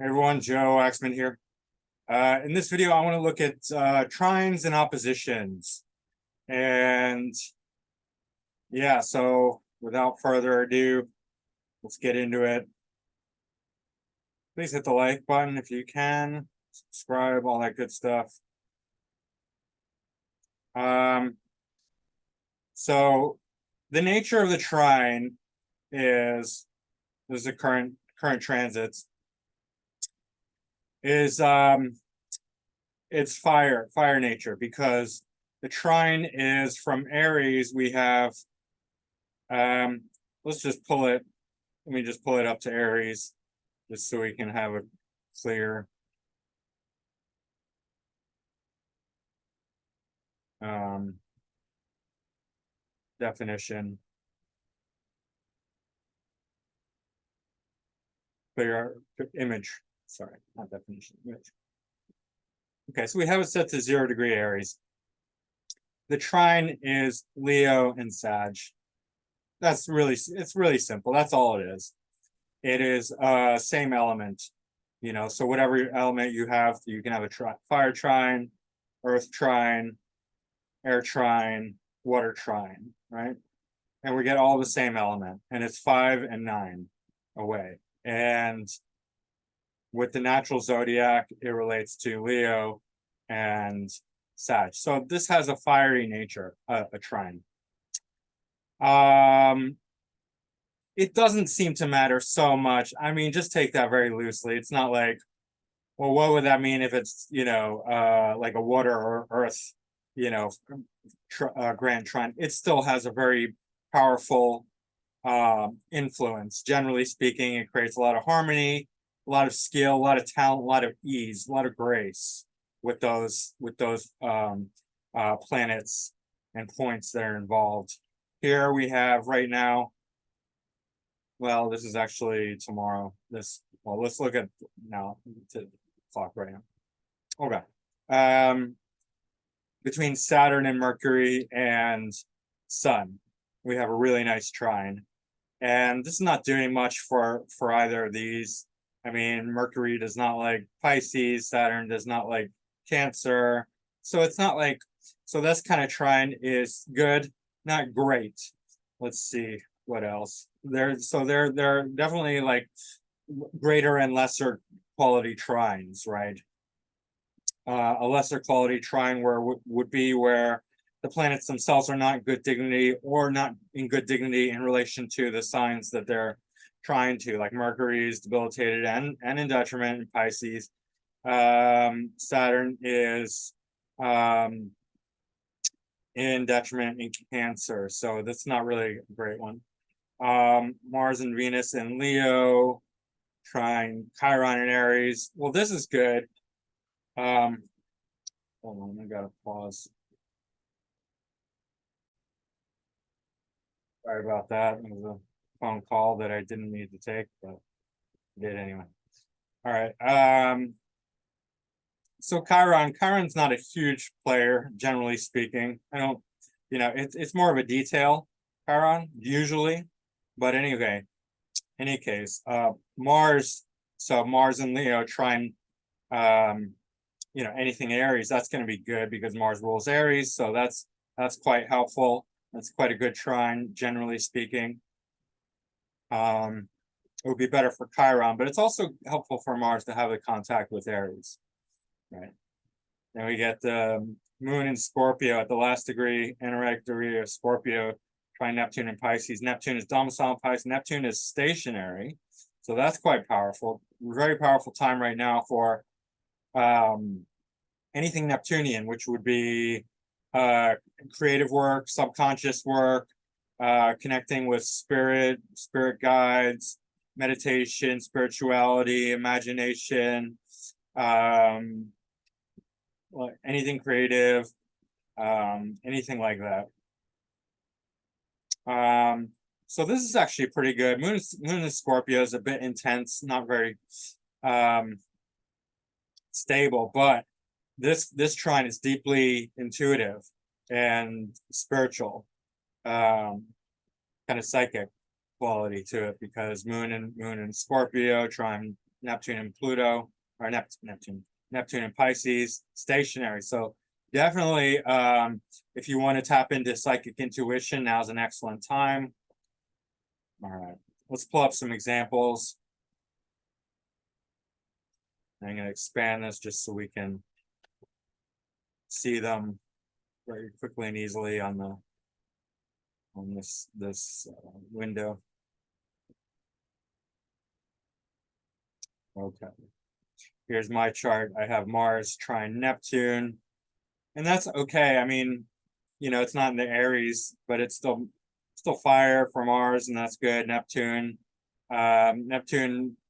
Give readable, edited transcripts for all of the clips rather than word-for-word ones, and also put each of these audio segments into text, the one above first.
Hey everyone, Joe Waxman here. In this video, I want to look at trines and oppositions. And yeah, so without further ado, let's get into it. Please hit the like button if you can, subscribe, all that good stuff. So the nature of the trine is, there's the current transits, is it's fire nature, because the trine is from Aries. We have let's just pull it, let me just pull it up to Aries just so we can have a clear definition, clear image, sorry, not definition, image. Okay, so we have it set to 0° Aries. The trine is Leo and Sag. It's really simple. That's all it is. It is same element, you know, so whatever element you have, you can have a fire trine, earth trine, air trine, water trine, right? And we get all the same element, and it's 5 and 9 away. And with the natural zodiac, it relates to Leo and Sag. So this has a fiery nature, a trine. It doesn't seem to matter so much. I mean, just take that very loosely. It's not like, well, what would that mean if it's, you know, like a water or earth, you know, grand trine? It still has a very powerful influence. Generally speaking, it creates a lot of harmony, a lot of skill, a lot of talent, a lot of ease, a lot of grace with those planets and points that are involved. Here we have right now, well, this is actually tomorrow. Well, let's look at now to clock right now. Okay. Between Saturn and Mercury and Sun, we have a really nice trine. And this is not doing much for either of these. I mean, Mercury does not like Pisces, Saturn does not like Cancer. So it's not like, so this kind of trine is good, not great. Let's see what else. They're definitely like greater and lesser quality trines, right? A lesser quality trine would be where the planets themselves are not in good dignity, or not in good dignity in relation to the signs that they're trying to, like Mercury is debilitated and in detriment in Pisces. Saturn is in detriment in Cancer, so that's not really a great one. Mars and Venus in Leo, trine Chiron in Aries. Well, this is good. Hold on, I gotta pause. Sorry about that. It was a phone call that I didn't need to take, but I did anyway. All right. So Chiron's not a huge player, generally speaking. I don't, you know, it's more of a detail, Chiron, usually. But anyway, any case, Mars, so Mars and Leo trine, you know, anything Aries, that's going to be good because Mars rules Aries. So that's quite helpful. That's quite a good trine, generally speaking. It would be better for Chiron, but it's also helpful for Mars to have the contact with Aries, right? Then we get the Moon in Scorpio at the last degree, energetic degree of Scorpio, trine Neptune in Pisces. Neptune is domicile in Pisces. Neptune is stationary, so that's quite powerful. Very powerful time right now for anything Neptunian, which would be creative work, subconscious work, connecting with spirit guides, meditation, spirituality, imagination, anything creative, anything like that. So this is actually pretty good. Moon in Scorpio is a bit intense, not very stable, but this trine is deeply intuitive and spiritual, kind of psychic quality to it, because Moon in Scorpio, trine Neptune and Pluto, or Neptune and Pisces, stationary. So definitely, if you want to tap into psychic intuition, now's an excellent time. All right, let's pull up some examples. I'm going to expand this just so we can see them very quickly and easily on this window. Okay, here's my chart. I have Mars trine Neptune, and that's okay. I mean, it's not in the Aries, but it's still fire for Mars, and that's good. Neptune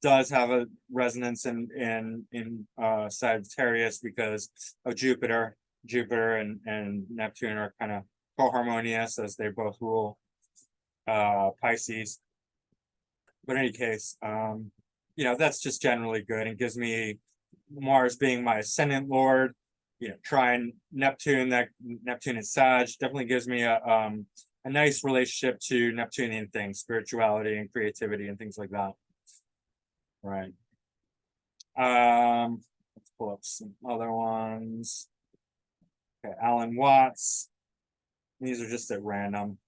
does have a resonance in Sagittarius because of Jupiter. Jupiter and Neptune are kind of co-harmonious as they both rule Pisces. But in any case, that's just generally good and gives me Mars being my ascendant lord, trine Neptune, that Neptune is Sag, definitely gives me a nice relationship to Neptunian things, spirituality and creativity and things like that. Right. Let's pull up some other ones. Okay, Alan Watts. These are just at random.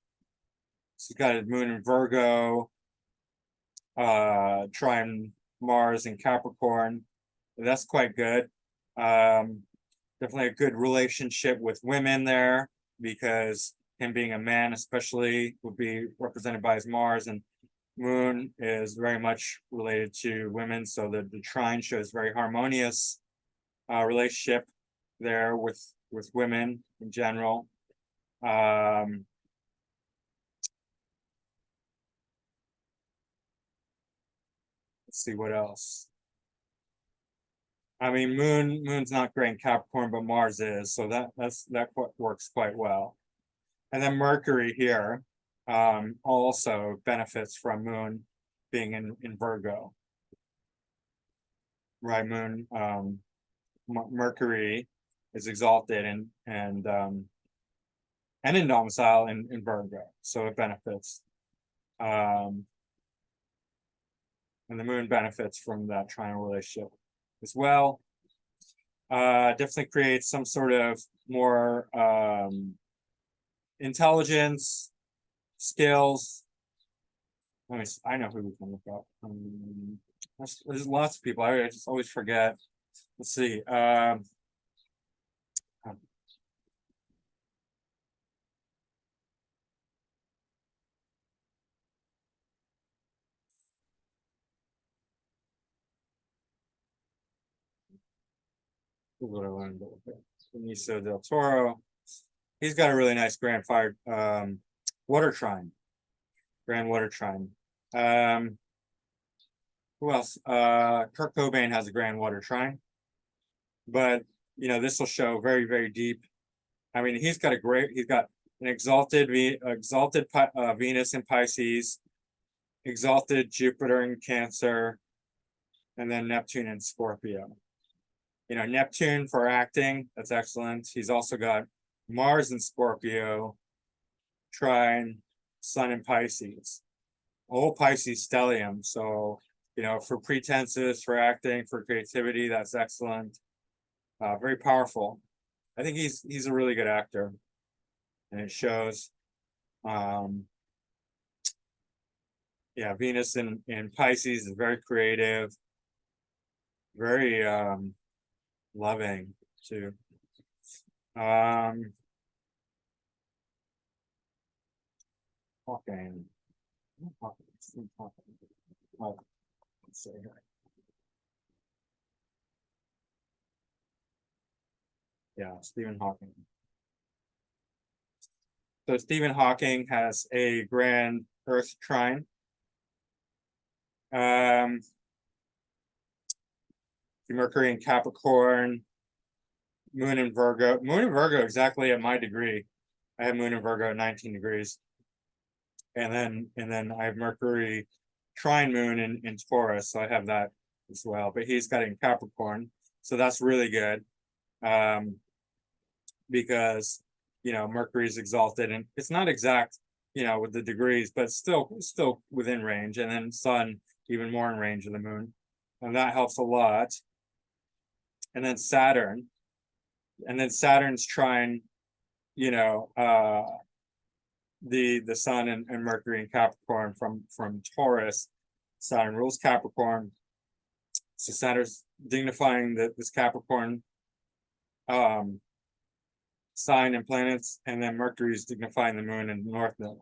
So he's got a moon in Virgo, trine Mars in Capricorn. That's quite good. Definitely a good relationship with women there, because him being a man especially would be represented by his Mars, and moon is very much related to women, so the trine shows very harmonious relationship there with women in general. Let's see what else. I mean, moon's not great in Capricorn, but Mars is, so that works quite well. And then Mercury here also benefits from moon being in Virgo. Right, moon Mercury is exalted and in domicile in Virgo, so it benefits. And the moon benefits from that triangle relationship as well. Definitely creates some sort of more intelligence, skills. I know who we can look up. There's lots of people. I just always forget. Let's see. What I learned. Benicio del Toro. He's got a really nice grand fire water trine. Grand water trine. Who else? Kurt Cobain has a grand water trine. But this will show very, very deep. I mean, he's got an exalted Venus in Pisces, exalted Jupiter in Cancer, and then Neptune in Scorpio. Neptune for acting, that's excellent. He's also got Mars in Scorpio, trine, Sun in Pisces, whole Pisces stellium. So, for pretenses, for acting, for creativity, that's excellent. Very powerful. I think he's a really good actor, and it shows. Yeah, Venus in Pisces is very creative, very loving too. Hawking. Oh, let's see here. Yeah, Stephen Hawking. So Stephen Hawking has a grand Earth trine. Mercury in Capricorn, Moon in Virgo. Moon in Virgo exactly at my degree. I have Moon in Virgo at 19 degrees. And then I have Mercury trine Moon in Taurus, so I have that as well. But he's got it in Capricorn, so that's really good. Because Mercury is exalted, and it's not exact, with the degrees, but still within range. And then Sun even more in range of the Moon. and that helps a lot. And then Saturn, and then Saturn's trine, you know, the sun and Mercury in Capricorn from Taurus. Saturn rules Capricorn, so Saturn's dignifying this Capricorn sign and planets, and then Mercury's dignifying the moon and North Node,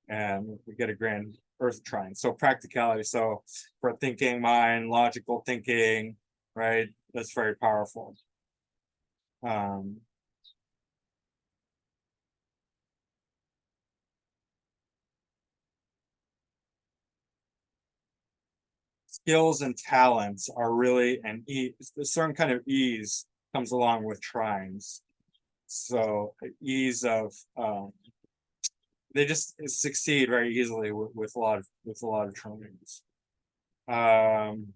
and we get a grand Earth trine. So practicality, so for thinking mind, logical thinking, right? That's very powerful. Skills and talents are really an ease, a certain kind of ease comes along with trines. So ease of they just succeed very easily with a lot of trines. I'm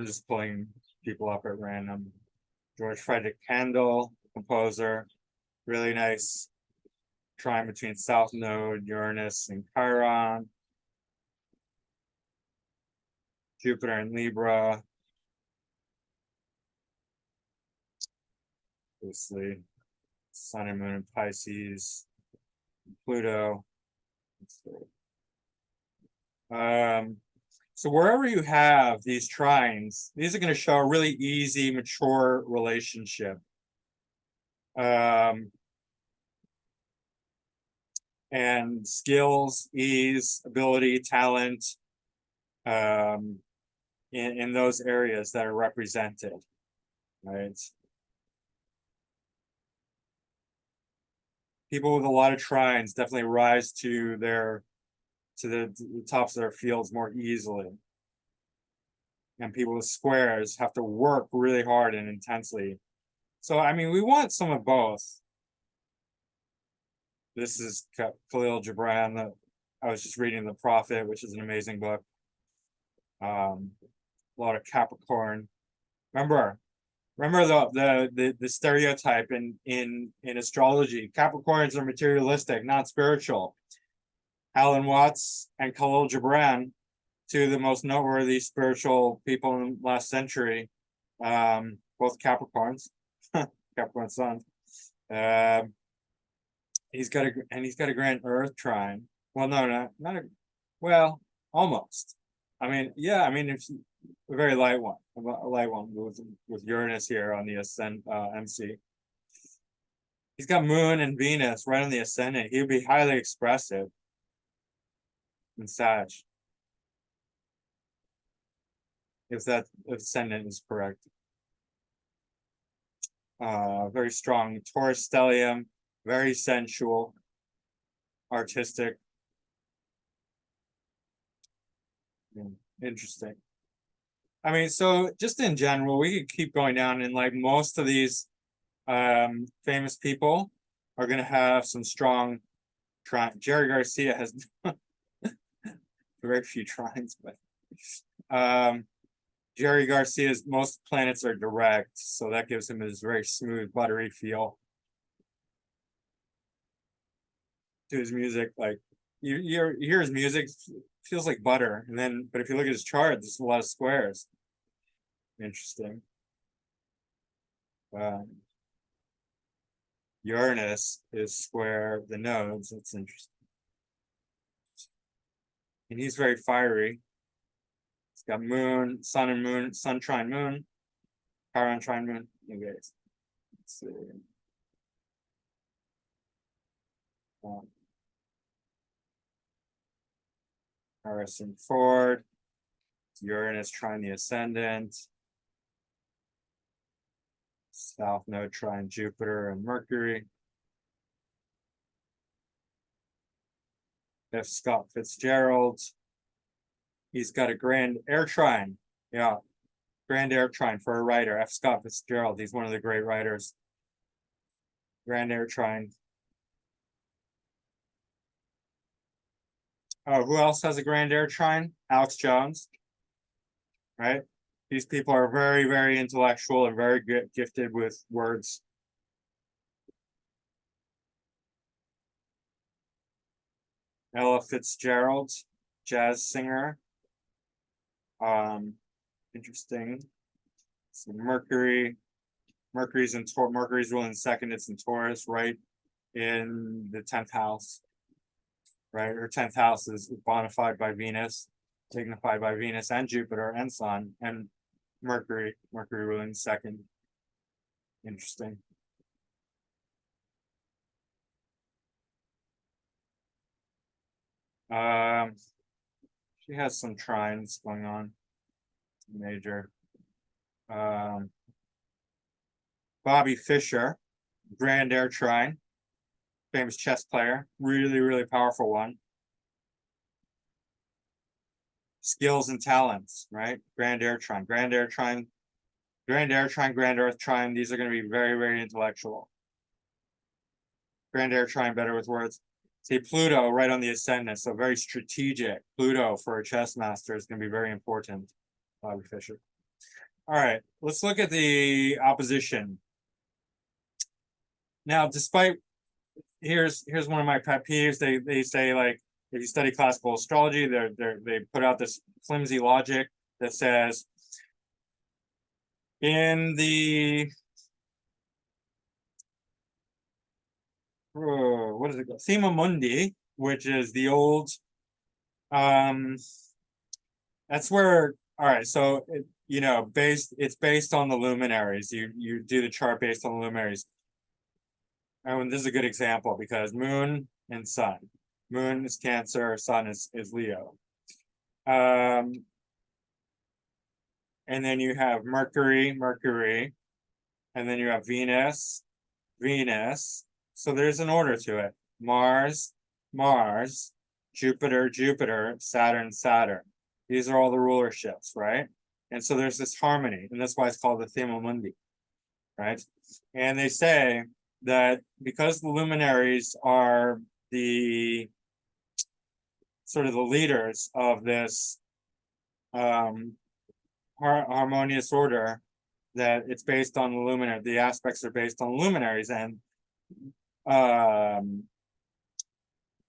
just pulling people up at random. George Frederick Handel, composer, really nice trine between South Node, Uranus, and Chiron. Jupiter and Libra. Obviously, Sun and Moon in Pisces, Pluto. So wherever you have these trines, these are going to show a really easy, mature relationship. And skills, ease, ability, talent, in those areas that are represented, right? People with a lot of trines definitely rise to the tops of their fields more easily. And people with squares have to work really hard and intensely. So, I mean, we want some of both. This is Khalil Gibran. I was just reading The Prophet, which is an amazing book. A lot of Capricorn. Remember the stereotype in astrology. Capricorns are materialistic, not spiritual. Alan Watts and Khalil Gibran, two of the most noteworthy spiritual people in the last century, both Capricorns, Capricorn sun. He's got a grand Earth trine. Well, no, not a, well, almost. I mean, yeah, I mean, it's a very light one, a light one with Uranus here on the ascend MC. He's got Moon and Venus right on the ascendant. He would be highly expressive in Sag, if that ascendant is correct. Very strong Taurus stellium, very sensual, artistic. Interesting. I mean, so just in general, we could keep going down, and like most of these famous people are going to have some strong trine. Jerry Garcia has very few trines, but Jerry Garcia's most planets are direct, so that gives him his very smooth, buttery feel to his music. Like you hear his music, feels like butter, and then but if you look at his chart, there's a lot of squares. Interesting. Uranus is square the nodes. That's interesting. And he's very fiery. It's got moon, sun and moon, sun trine moon, Chiron trine moon. Anyways, let's see. Harrison Ford, Uranus trine the ascendant, South Node trine Jupiter and Mercury. F. Scott Fitzgerald, he's got a grand air trine. Yeah, grand air trine for a writer. F. Scott Fitzgerald, he's one of the great writers. Grand air trine. Oh, who else has a grand air trine? Alex Jones, right? These people are very, very intellectual and very good, gifted with words. Ella Fitzgerald, jazz singer. Interesting. So Mercury's in Taurus. Mercury's ruling second. It's in Taurus, right in the 10th house. Right, her 10th house is bona fide by Venus, dignified by Venus and Jupiter and Sun and Mercury. Mercury ruling second. Interesting. She has some trines going on. Major. Bobby Fischer, Grand Air Trine, famous chess player, really, really powerful one. Skills and talents, right? Grand Air Trine, Grand Air Trine, Grand Air Trine, Grand Earth Trine. These are going to be very, very intellectual. Grand Air Trine, better with words. See Pluto right on the ascendant, so very strategic. Pluto for a chess master is going to be very important. Bobby Fischer. All right, let's look at the opposition. Now, despite here's one of my pet peeves. They say, like, if you study classical astrology, they put out this flimsy logic that says in the what is it called? Thema Mundi, which is the old that's where, all right, so it's based on the luminaries. You do the chart based on the luminaries. And this is a good example because Moon and Sun. Moon is Cancer, Sun is Leo. And then you have Mercury, and then you have Venus. So there's an order to it. Mars, Jupiter, Saturn. These are all the rulerships, right? And so there's this harmony, and that's why it's called the Thema Mundi, right? And they say that because the luminaries are the sort of the leaders of this harmonious order, that it's based on the luminary. The aspects are based on luminaries, and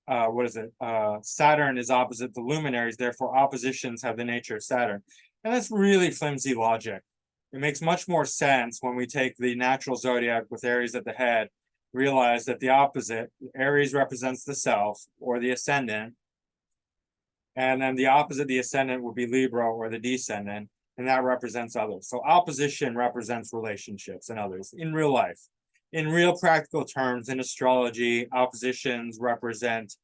what is it? Saturn is opposite the luminaries, therefore oppositions have the nature of Saturn. And that's really flimsy logic. It makes much more sense when we take the natural zodiac with Aries at the head, realize that the opposite, Aries represents the self or the ascendant, and then the opposite, the ascendant, would be Libra or the descendant, and that represents others. So opposition represents relationships and others in real life. In real practical terms, in astrology, oppositions represent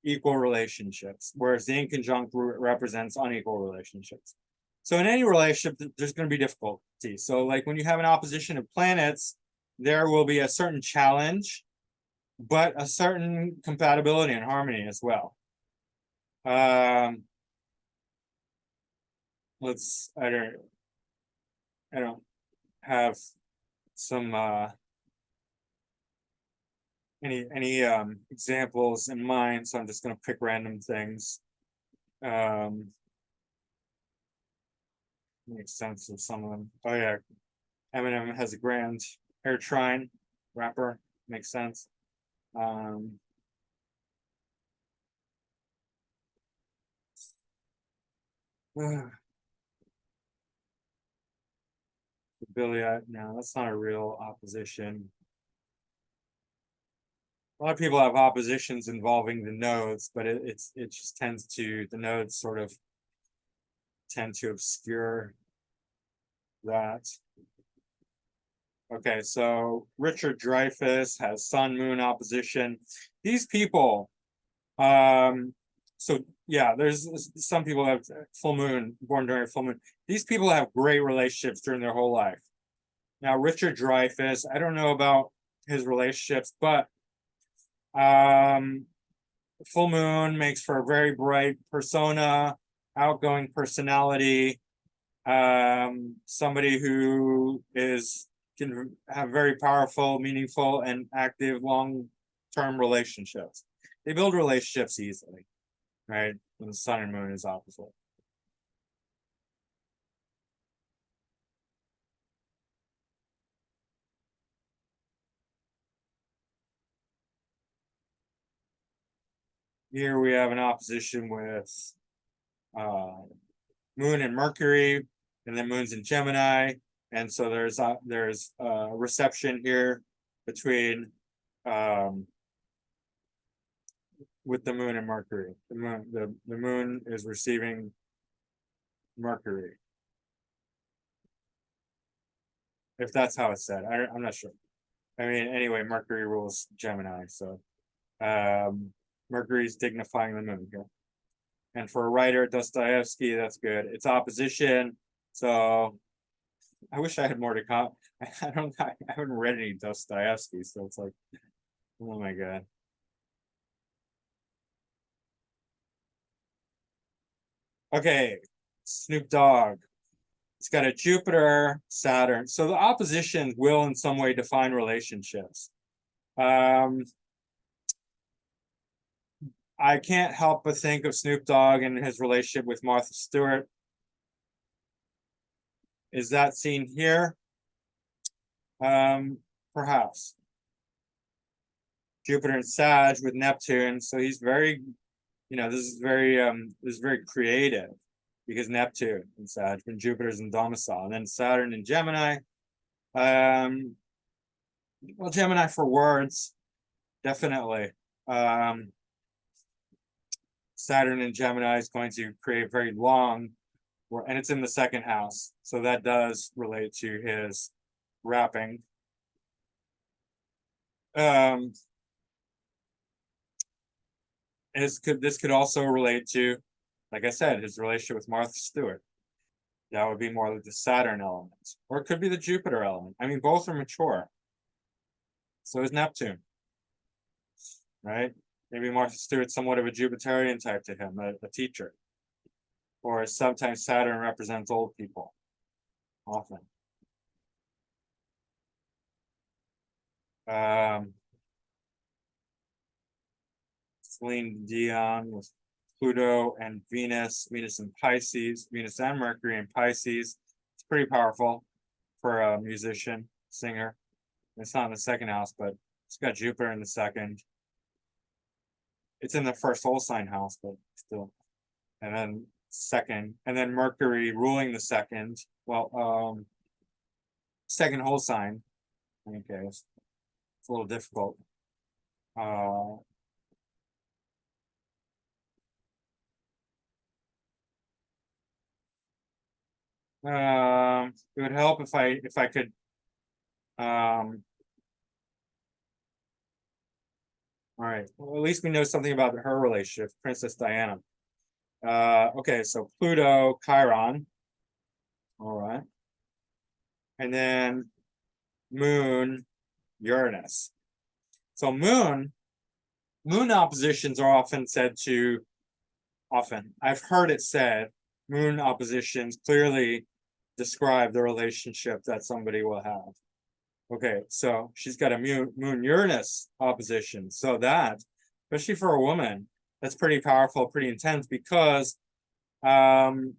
equal relationships, whereas the inconjunct represents unequal relationships. So in any relationship, there's going to be difficulty. So like when you have an opposition of planets, there will be a certain challenge, but a certain compatibility and harmony as well. I don't have some any examples in mind, so I'm just going to pick random things. Make sense of some of them. Oh yeah, Eminem has a grand air trine, rapper, makes sense. Billy, no, that's not a real opposition. A lot of people have oppositions involving the nodes, but it just tends to, the nodes sort of tend to obscure that. Okay, so Richard Dreyfuss has Sun Moon opposition. These people, so yeah, there's some people have full moon, born during a full moon. These people have great relationships during their whole life. Now, Richard Dreyfuss, I don't know about his relationships, but full moon makes for a very bright persona, outgoing personality, somebody who can have very powerful, meaningful, and active long-term relationships. They build relationships easily, right? When the sun and moon is opposite. Here we have an opposition with Moon and Mercury, and then Moon's in Gemini, and so there's reception here between with the Moon and Mercury. The Moon is receiving Mercury, if that's how it's said. I'm not sure. I mean, anyway, Mercury rules Gemini, so Mercury's dignifying the Moon here. And for a writer, Dostoevsky, that's good. It's opposition, so I wish I had more to come. I haven't read any Dostoevsky, so it's like, oh my god. Okay, Snoop Dogg. It's got a Jupiter, Saturn. So the opposition will in some way define relationships. I can't help but think of Snoop Dogg and his relationship with Martha Stewart. Is that seen here? Perhaps. Jupiter and Sag with Neptune, so he's very, this is very creative, because Neptune and Sag, and Jupiter's in domicile, and then Saturn and Gemini. Well, Gemini for words, definitely. Saturn and Gemini is going to create very long, and it's in the second house, so that does relate to his rapping. This could also relate to, like I said, his relationship with Martha Stewart. That would be more like the Saturn element, or it could be the Jupiter element. I mean, both are mature. So is Neptune, right? Maybe Martha Stewart's somewhat of a Jupiterian type to him, a teacher. Or sometimes Saturn represents old people, often. Celine Dion with Pluto and Venus in Pisces, Venus and Mercury in Pisces. It's pretty powerful for a musician, singer. It's not in the second house, but it's got Jupiter in the second. It's in the first whole sign house, but still. And then second, and then Mercury ruling the second. Well, second whole sign. Okay, it's a little difficult. It would help if I could all right, well, at least we know something about her relationship, Princess Diana. Okay, so Pluto, Chiron. All right. And then Moon, Uranus. So moon oppositions are often said to, I've heard it said, moon oppositions clearly describe the relationship that somebody will have. Okay, so she's got a moon Uranus opposition. So that, especially for a woman, that's pretty powerful, pretty intense, because of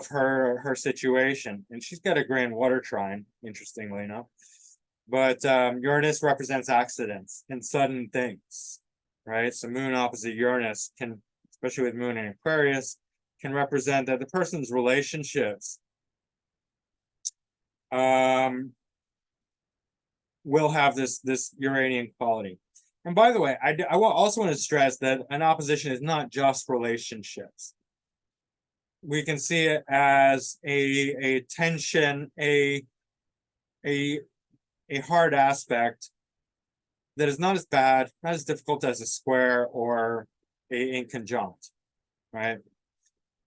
her situation. And she's got a grand water trine, interestingly enough. But Uranus represents accidents and sudden things, right? So moon opposite Uranus can, especially with moon in Aquarius, can represent that the person's relationships will have this Uranian quality. And by the way, I also want to stress that an opposition is not just relationships. We can see it as a tension, a hard aspect that is not as bad, not as difficult as a square or a inconjunct, right?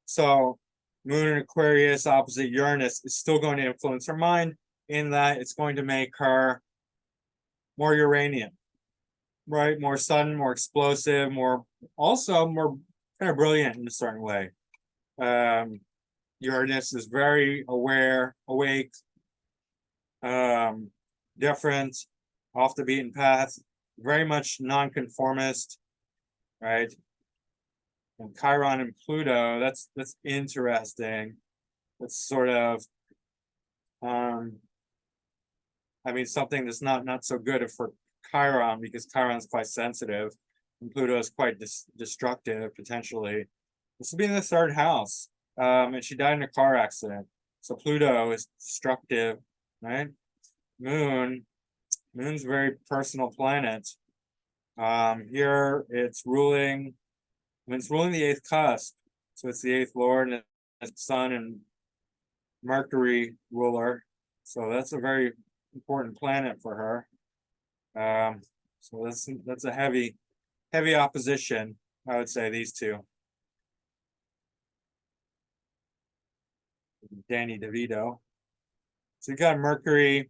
So moon in Aquarius opposite Uranus is still going to influence her mind, in that it's going to make her more Uranian, right? More sudden, more explosive, more kind of brilliant in a certain way. Uranus is very aware, awake, different, off the beaten path, very much nonconformist, right? And Chiron and Pluto, that's interesting. That's sort of I mean, something that's not so good for Chiron, because Chiron's quite sensitive. And Pluto is quite destructive potentially. This will be in the third house. And she died in a car accident. So Pluto is destructive, right? Moon's a very personal planet. Here it's ruling the eighth cusp. So it's the eighth lord and it's Sun and Mercury ruler. So that's a very important planet for her. So that's a heavy opposition, I would say, these two. Danny DeVito. So you got Mercury,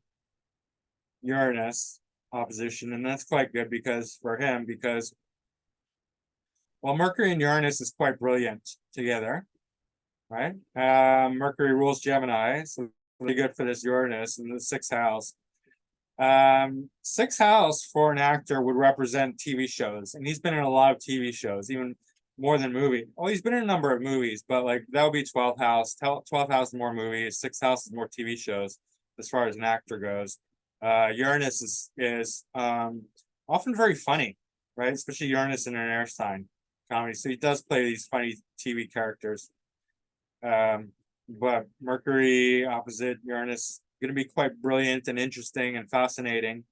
Uranus opposition, and that's quite good because well, Mercury and Uranus is quite brilliant together, right? Mercury rules Gemini, so really good for this Uranus in the sixth house. Sixth house for an actor would represent TV shows, and he's been in a lot of TV shows, even more than movie. Oh, he's been in a number of movies, but like that would be 12th house. 12th house is more movies, sixth house is more TV shows as far as an actor goes. Uranus is often very funny, right? Especially Uranus in an air sign comedy. So he does play these funny TV characters. But Mercury opposite Uranus going to be quite brilliant and interesting and fascinating.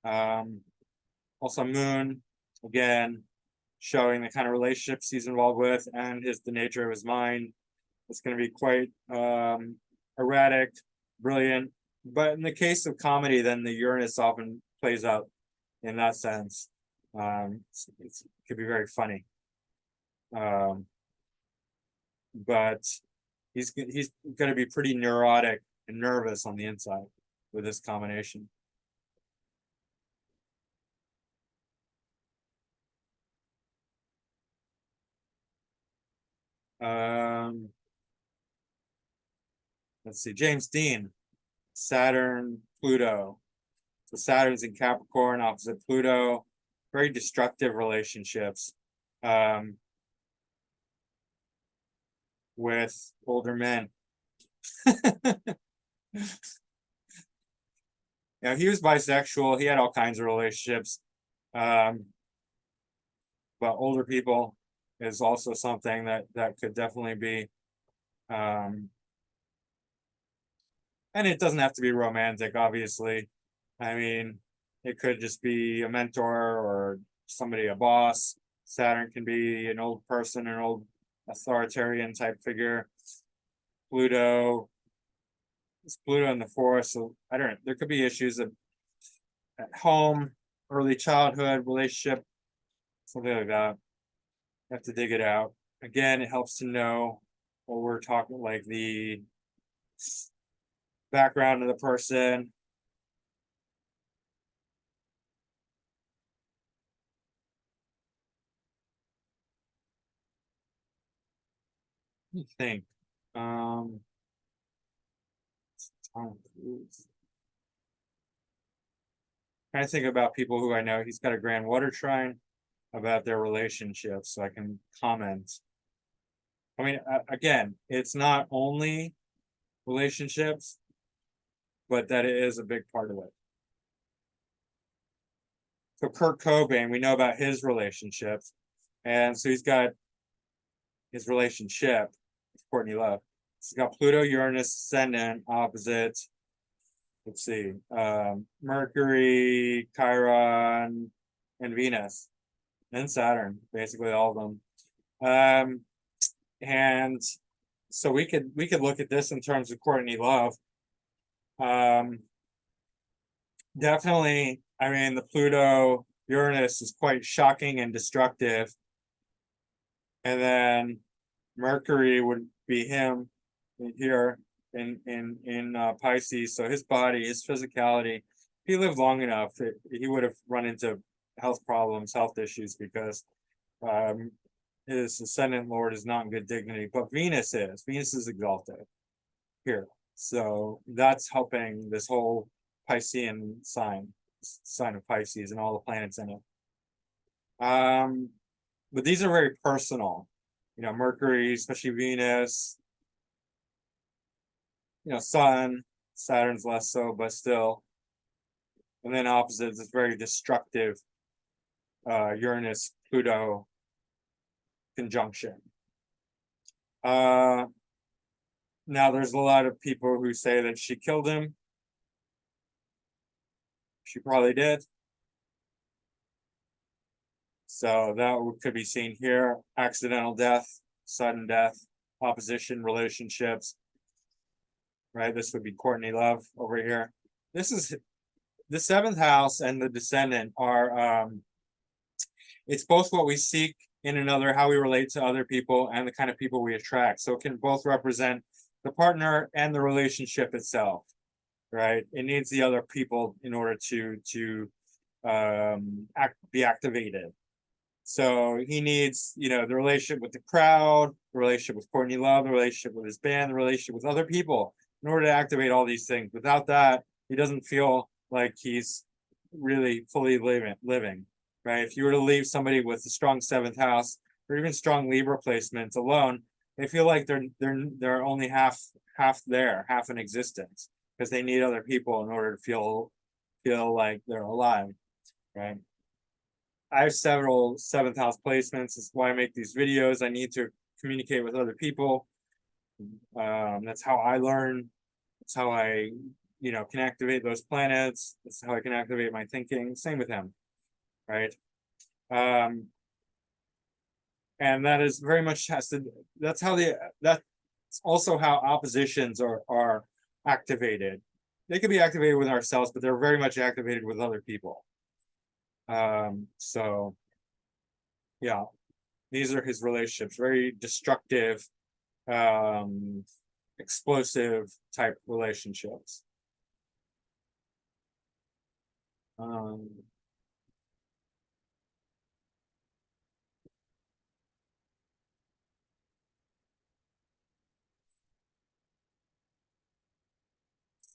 Also Moon, again, showing the kind of relationships he's involved with and the nature of his mind. It's going to be quite erratic, brilliant. But in the case of comedy, then the Uranus often plays out in that sense. It could be very funny. But he's going to be pretty neurotic and nervous on the inside with this combination. Let's see, James Dean, Saturn, Pluto. So Saturn's in Capricorn opposite Pluto, very destructive relationships with older men. Yeah, he was bisexual. He had all kinds of relationships. But older people is also something that could definitely be and it doesn't have to be romantic, obviously. I mean, it could just be a mentor or somebody, a boss. Saturn can be an old person, an old authoritarian type figure. Pluto, it's Pluto in the fourth, so I don't know. There could be issues at home, early childhood, relationship, something like that. You have to dig it out. Again, it helps to know what we're talking, like the background of the person. Let me think. Tom Cruise. I think about people who I know. He's got a grand water trine about their relationships, so I can comment. I mean, again, it's not only relationships, but that it is a big part of it. So Kurt Cobain, we know about his relationships, and so he's got his relationship with Courtney Love. He's got Pluto, Uranus, Ascendant opposite. Let's see, Mercury, Chiron, and Venus, and Saturn, basically all of them. And so we could look at this in terms of Courtney Love. Definitely, I mean, the Pluto Uranus is quite shocking and destructive. And then Mercury would be him here in Pisces. So his body, his physicality, if he lived long enough, he would have run into health problems, health issues, because his ascendant lord is not in good dignity. But Venus is exalted here. So that's helping this whole Piscean sign of Pisces and all the planets in it. But these are very personal. You know, Mercury, especially Venus, you know, Sun, Saturn's less so, but still. And then opposites is very destructive. Uranus, Pluto conjunction. Now there's a lot of people who say that she killed him. She probably did. So that could be seen here: accidental death, sudden death, opposition relationships. Right, this would be Courtney Love over here. This is the seventh house, and the descendant are it's both what we seek in another, how we relate to other people, and the kind of people we attract. So it can both represent the partner and the relationship itself, right? It needs the other people in order to be activated. So he needs, the relationship with the crowd, the relationship with Courtney Love, the relationship with his band, the relationship with other people in order to activate all these things. Without that, he doesn't feel like he's really fully living, right? If you were to leave somebody with a strong seventh house or even strong Libra placements alone, they feel like they're only half in existence, because they need other people in order to feel like they're alive, right? I have several seventh house placements. That's why I make these videos. I need to communicate with other people. That's how I learn. That's how I, can activate those planets. That's how I can activate my thinking. Same with him, right? And that is very much that's also how oppositions are activated. They can be activated with ourselves, but they're very much activated with other people. So yeah, these are his relationships, very destructive, explosive type relationships.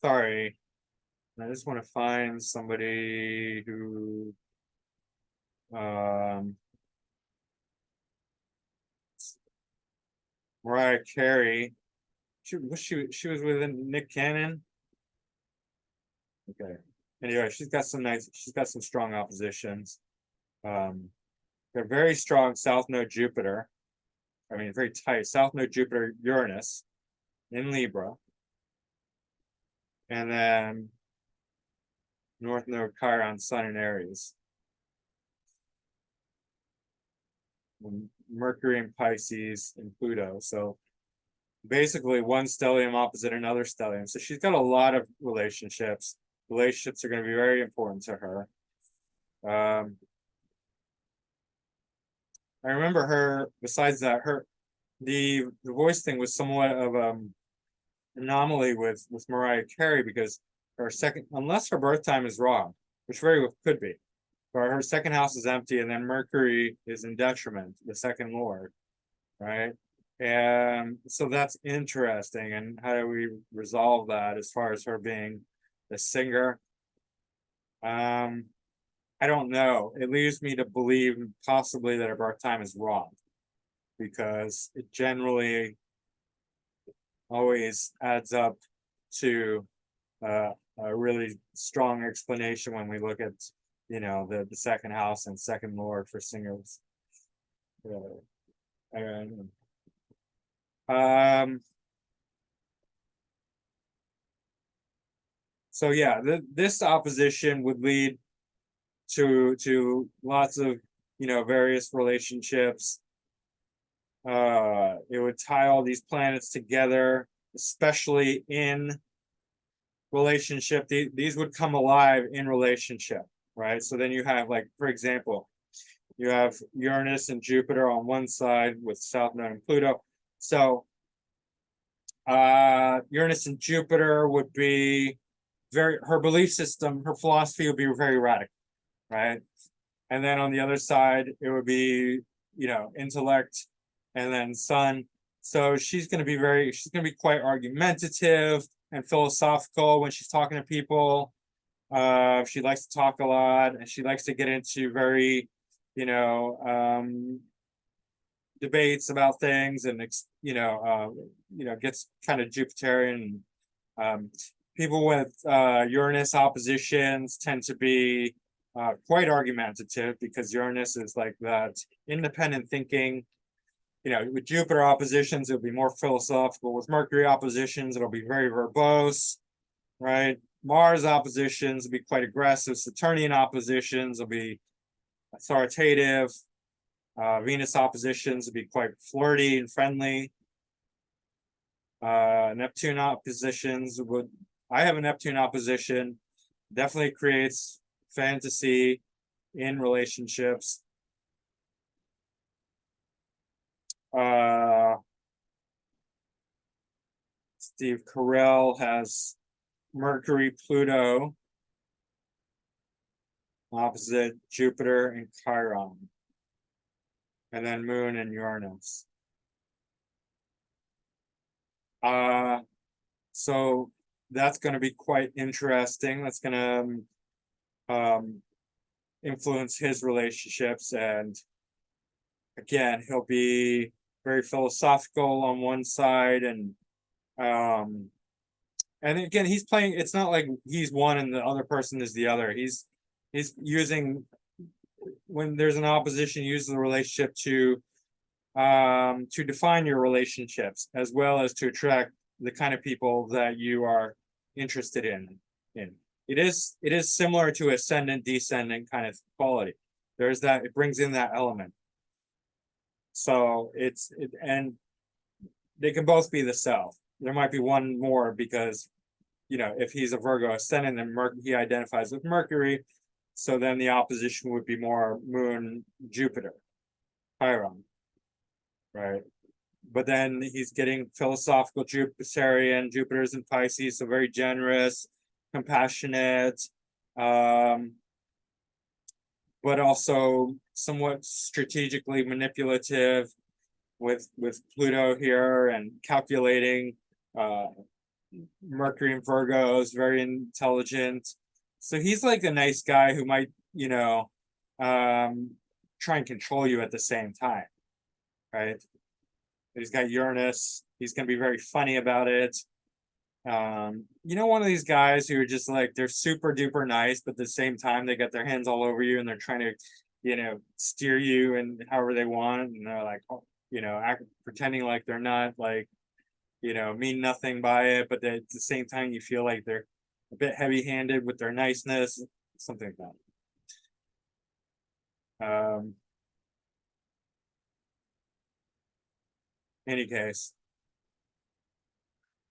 Sorry, I just want to find somebody who Mariah Carey. She was with Nick Cannon. Okay. Anyway, she's got some strong oppositions. They're very strong South Node Jupiter. I mean, very tight South Node Jupiter Uranus in Libra. And then North Node Chiron Sun in Aries. Mercury in Pisces and Pluto. So basically one stellium opposite another stellium. So she's got a lot of relationships. Relationships are going to be very important to her. I remember her, besides that, the voice thing was somewhat of anomaly with Mariah Carey, because her second, unless her birth time is wrong, which very well could be, but her second house is empty, and then Mercury is in detriment, the second lord, right? And so that's interesting. And how do we resolve that as far as her being the singer? I don't know. It leaves me to believe possibly that her birth time is wrong, because it generally always adds up to a really strong explanation when we look at, the second house and second lord for singers. So yeah, this opposition would lead to lots of, various relationships. It would tie all these planets together, especially in relationship. These would come alive in relationship, right? So then you have, like, for example, you have Uranus and Jupiter on one side with South Node and Pluto. So Uranus and Jupiter would be her belief system, her philosophy would be very radical, right? And then on the other side, it would be, intellect, and then Sun. So she's going to be quite argumentative and philosophical when she's talking to people. She likes to talk a lot, and she likes to get into very, debates about things, and gets kind of Jupiterian. People with Uranus oppositions tend to be quite argumentative, because Uranus is like that independent thinking. You know, with Jupiter oppositions, it'll be more philosophical. With Mercury oppositions, it'll be very verbose, right? Mars oppositions will be quite aggressive. Saturnian oppositions will be authoritative. Venus oppositions will be quite flirty and friendly. Neptune oppositions would, I have a Neptune opposition, definitely creates fantasy in relationships. Steve Carell has Mercury, Pluto, opposite Jupiter and Chiron, and then Moon and Uranus. So that's going to be quite interesting. That's going to influence his relationships, and again, he'll be very philosophical on one side, and again, he's playing, it's not like he's one and the other person is the other. He's using, when there's an opposition, use the relationship to define your relationships, as well as to attract the kind of people that you are interested in. It is similar to ascendant descendant kind of quality. There's that, it brings in that element. So and they can both be the self. There might be one more because, you know, if he's a Virgo ascendant, then he identifies with Mercury. So then the opposition would be more Moon, Jupiter, Chiron, right? But then he's getting philosophical Jupiterian. Jupiter's in Pisces, so very generous, compassionate, but also somewhat strategically manipulative, with Pluto here, and calculating. Mercury and Virgo is very intelligent, so he's like a nice guy who might, you know, try and control you at the same time, right? He's got Uranus. He's going to be very funny about it. You know, one of these guys who are just like, they're super duper nice, but at the same time they got their hands all over you and they're trying to, you know, steer you and however they want, and they're like, oh, you know, pretending like they're not, like, you know, mean nothing by it, but at the same time you feel like they're a bit heavy-handed with their niceness, something like that. Any case,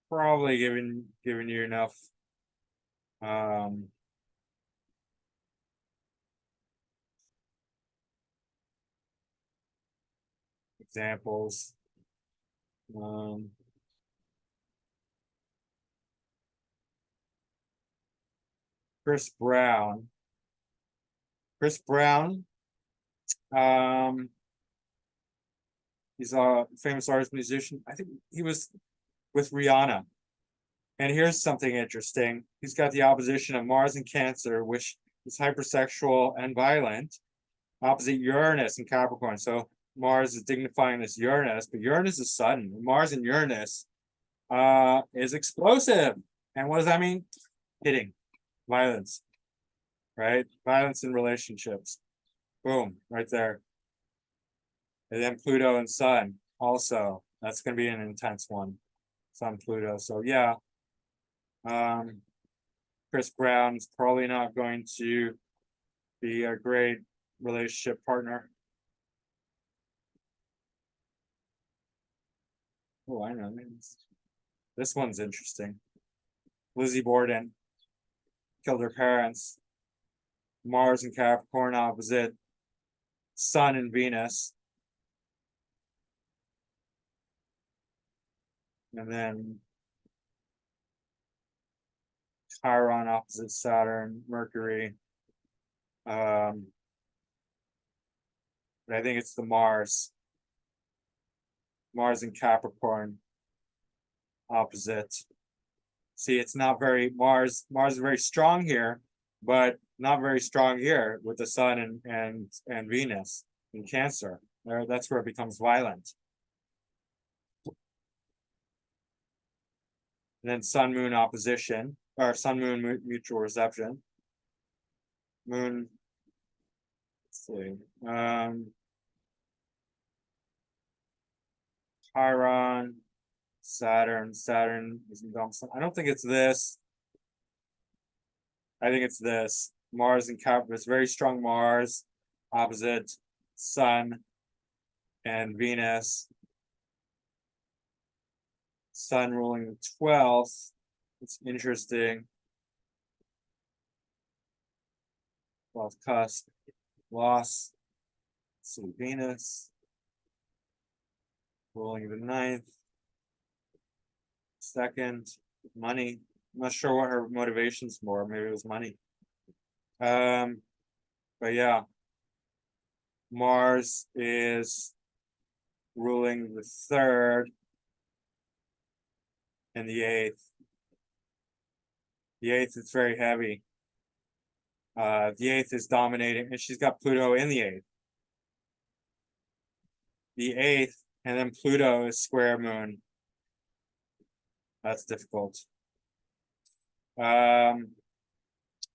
probably giving you enough examples. Chris Brown. He's a famous artist, musician. I think he was with Rihanna. And here's something interesting. He's got the opposition of Mars in Cancer, which is hypersexual and violent, opposite Uranus in Capricorn. So Mars is dignifying this Uranus, but Uranus is sudden. Mars in Uranus is explosive. And what does that mean? Hitting, violence, right? Violence in relationships. Boom, right there. And then Pluto and Sun also. That's going to be an intense one. Sun, Pluto. So yeah, Chris Brown's probably not going to be a great relationship partner. Oh, I know. This one's interesting. Lizzie Borden killed her parents. Mars and Capricorn opposite Sun and Venus. And then Chiron opposite Saturn, Mercury. But I think it's the Mars and Capricorn opposite. See, it's not very, Mars is very strong here, but not very strong here with the Sun and Venus in Cancer. That's where it becomes violent. And then Sun Moon opposition, or Sun Moon mutual reception. Moon Let's see. Chiron, Saturn is in dumb. I don't think it's this. I think it's this. Mars and Capricorn. It's very strong Mars, opposite Sun and Venus. Sun ruling the 12th. It's interesting. 12th cusp, loss. So Venus ruling the 9th. Second, money. I'm not sure what her motivations were. Maybe it was money. But yeah, Mars is ruling the 3rd and the 8th. The 8th is very heavy. The 8th is dominating, and she's got Pluto in the 8th. The 8th, and then Pluto is square Moon. That's difficult. The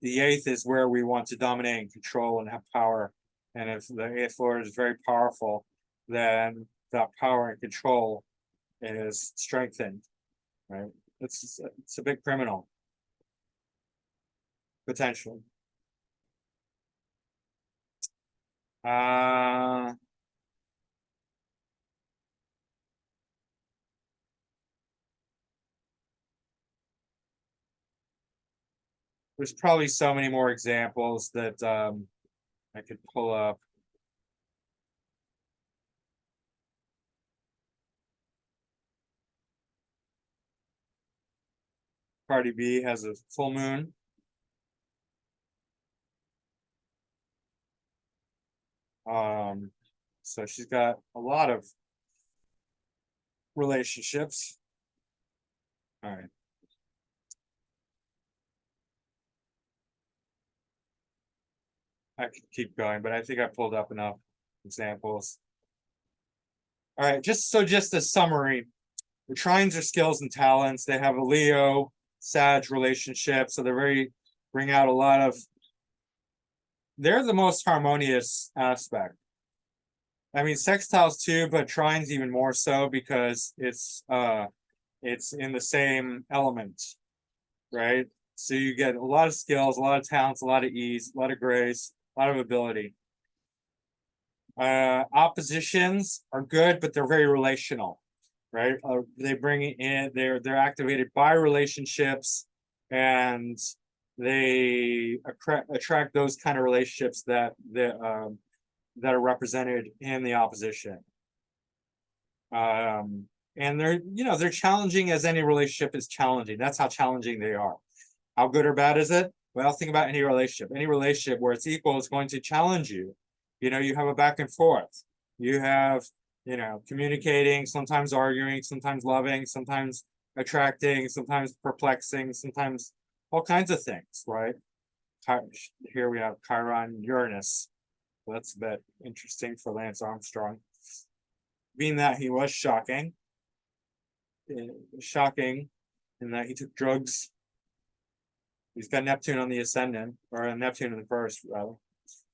8th is where we want to dominate and control and have power. And if the 8th Lord is very powerful, then that power and control is strengthened, right? It's a big criminal, potentially. There's probably so many more examples that I could pull up. Cardi B has a full moon. So she's got a lot of relationships. All right. I could keep going, but I think I pulled up enough examples. All right, just a summary. The trines are skills and talents. They have a Leo, Sag relationship, so bring out a lot of. They're the most harmonious aspect. I mean, sextiles too, but trines even more so because it's in the same element, right? So you get a lot of skills, a lot of talents, a lot of ease, a lot of grace, a lot of ability. Oppositions are good, but they're very relational, right? They bring in, they're activated by relationships, and they attract those kind of relationships that are represented in the opposition. And they're challenging, as any relationship is challenging. That's how challenging they are. How good or bad is it? Well, think about any relationship. Any relationship where it's equal is going to challenge you. You have a back and forth. You have, communicating, sometimes arguing, sometimes loving, sometimes attracting, sometimes perplexing, sometimes all kinds of things, right? Here we have Chiron, Uranus. Well, that's a bit interesting for Lance Armstrong. Being that he was shocking in that he took drugs. He's got Neptune on the ascendant, or Neptune in the first, rather,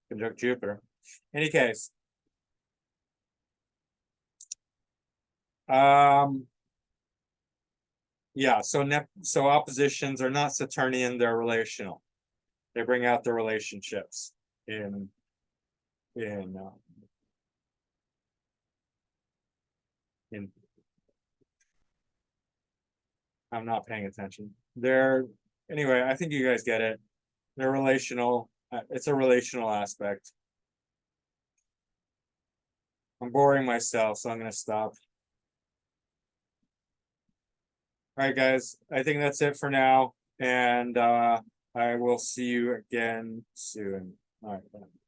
conjunct Jupiter. In any case, yeah, so oppositions are not Saturnian, they're relational. They bring out the relationships in I'm not paying attention. Anyway, I think you guys get it. They're relational. It's a relational aspect. I'm boring myself, so I'm gonna stop. All right, guys, I think that's it for now, and I will see you again soon. All right, bye.